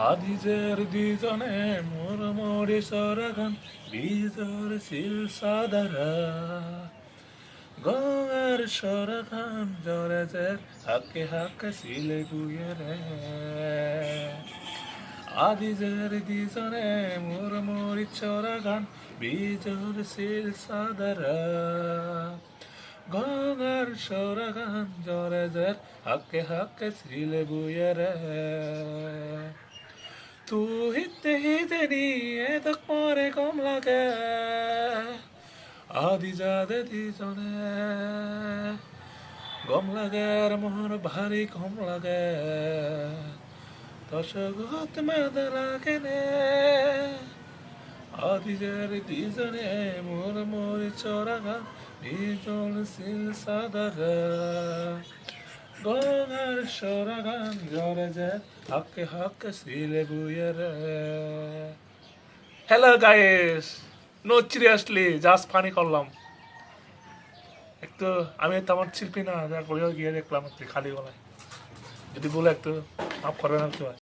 আদিজের দুজনে মোরমরে সরাগান বীজর সিল সাদারা গঙ্গার সরাগান জরেজের হাকে হাকে সিলে গুয়েরে আদিজের দুজনে মোরমরি চরাগান বীজর সিল সাদারা গঙ্গার সরাগান জরেজের হাকে হাকে সিলে গুয়েরে Tu hitte hiteni edak mare kom lage adi jade di jone gom lage ar mohor bhari kom lage toshogot made lage ne adi jade di jone mor mori choraga bijol sil sadara গঙ্গার সরাগান জরে যায় হাক্কে হাক্কে সিলে বুয়েরে hello guys no seriously just funny করলাম একটু আমি তেমন শিল্পী না যা করেও গিয়ে দেখলাম একটু খালি গলায় যদি বলে একটু মাফ করবেন একটু